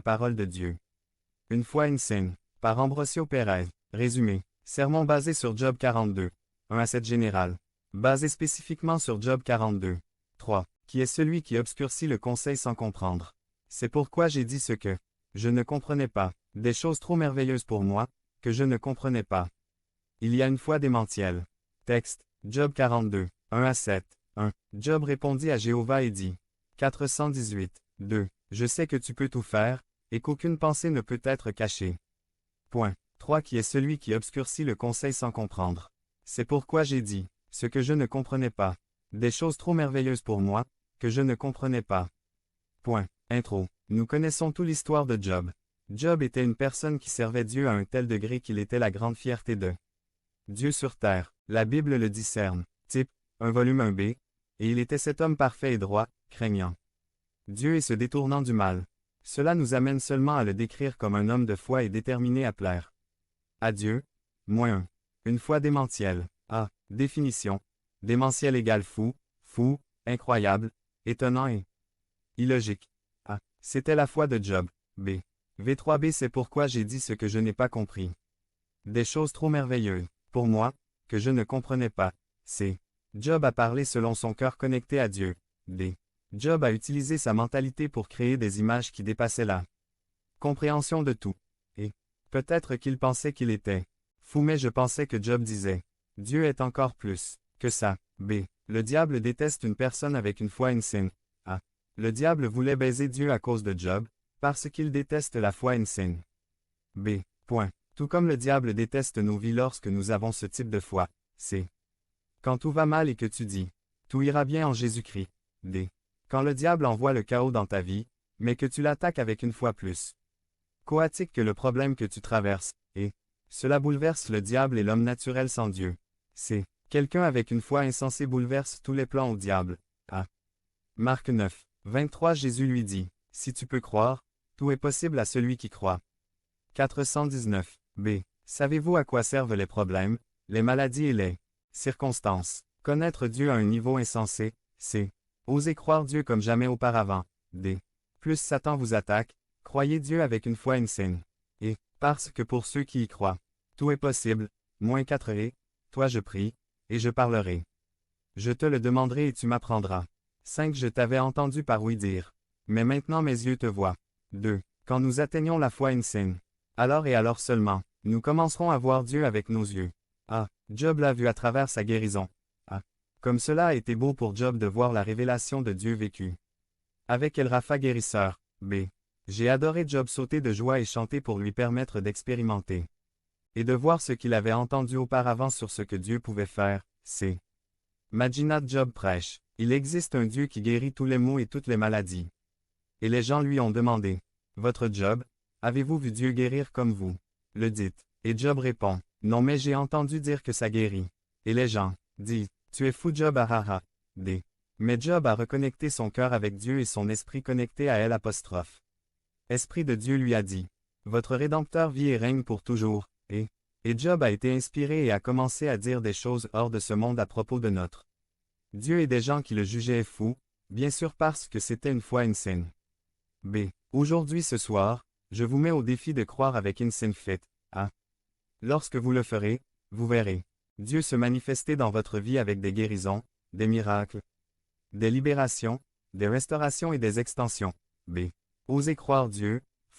parole de Dieu. Une foi insane. Par Ambrosio Pérez. Résumé. Sermon basé sur Job 42. 1 à 7 général. Basé spécifiquement sur Job 42. 3. Qui est celui qui obscurcit le conseil sans comprendre? C'est pourquoi j'ai dit ce que je ne comprenais pas, des choses trop merveilleuses pour moi, que je ne comprenais pas. Il y a une foi démentielle. Texte. Job 42. 1 à 7. 1. Job répondit à Jéhovah et dit. 418. 2. Je sais que tu peux tout faire, et qu'aucune pensée ne peut être cachée. Point. 3. Qui est celui qui obscurcit le conseil sans comprendre? C'est pourquoi j'ai dit, ce que je ne comprenais pas. Des choses trop merveilleuses pour moi, que je ne comprenais pas. Point. Intro. Nous connaissons toute l'histoire de Job. Job était une personne qui servait Dieu à un tel degré qu'il était la grande fierté de Dieu sur terre. La Bible le discerne. Type, un volume 1b, et il était cet homme parfait et droit, craignant Dieu et se détournant du mal. Cela nous amène seulement à le décrire comme un homme de foi et déterminé à plaire à Dieu. Moins 1. Une foi démentielle. A. Définition. Démentiel égale fou, incroyable, étonnant et illogique. A. C'était la foi de Job. B. V3b c'est pourquoi j'ai dit ce que je n'ai pas compris. Des choses trop merveilleuses, pour moi, que je ne comprenais pas. C. Job a parlé selon son cœur connecté à Dieu. D. Job a utilisé sa mentalité pour créer des images qui dépassaient la compréhension de tout. Et peut-être qu'il pensait qu'il était fou, mais je pensais que Job disait Dieu est encore plus que ça. B. Le diable déteste une personne avec une foi insane. A. Le diable voulait baiser Dieu à cause de Job, parce qu'il déteste la foi insane. B. Point. Tout comme le diable déteste nos vies lorsque nous avons ce type de foi. C. Quand tout va mal et que tu dis tout ira bien en Jésus-Christ. D. Quand le diable envoie le chaos dans ta vie, mais que tu l'attaques avec une foi plus chaotique que le problème que tu traverses, et cela bouleverse le diable et l'homme naturel sans Dieu. C. Quelqu'un avec une foi insensée bouleverse tous les plans au diable. A. Marc 9. 23 Jésus lui dit, si tu peux croire, tout est possible à celui qui croit. 419. B. Savez-vous à quoi servent les problèmes, les maladies et les circonstances? Connaître Dieu à un niveau insensé. C. Osez croire Dieu comme jamais auparavant. D. Plus Satan vous attaque, croyez Dieu avec une foi insane. Et, parce que pour ceux qui y croient, tout est possible. Moins 4 et, toi je prie, et je parlerai. Je te le demanderai et tu m'apprendras. 5 Je t'avais entendu par oui dire. Mais maintenant mes yeux te voient. 2. Quand nous atteignons la foi insane, alors et alors seulement, nous commencerons à voir Dieu avec nos yeux. A. Job l'a vu à travers sa guérison. A. Comme cela a été beau pour Job de voir la révélation de Dieu vécue avec El Rapha guérisseur. B. J'ai adoré Job sauter de joie et chanter pour lui permettre d'expérimenter et de voir ce qu'il avait entendu auparavant sur ce que Dieu pouvait faire. C. Maginat Job prêche. Il existe un Dieu qui guérit tous les maux et toutes les maladies. Et les gens lui ont demandé, votre Job, avez-vous vu Dieu guérir comme vous le dites? Et Job répond, non mais j'ai entendu dire que ça guérit. Et les gens disent, tu es fou Job hahaha. D. Mais Job a reconnecté son cœur avec Dieu et son esprit connecté à elle apostrophe. Esprit de Dieu lui a dit, votre Rédempteur vit et règne pour toujours, et Job a été inspiré et a commencé à dire des choses hors de ce monde à propos de notre Dieu et des gens qui le jugeaient fou, bien sûr parce que c'était une foi insane. B. Aujourd'hui ce soir, je vous mets au défi de croire avec insane faith. A. Lorsque vous le ferez, vous verrez Dieu se manifester dans votre vie avec des guérisons, des miracles, des libérations, des restaurations et des extensions. B. Osez croire Dieu,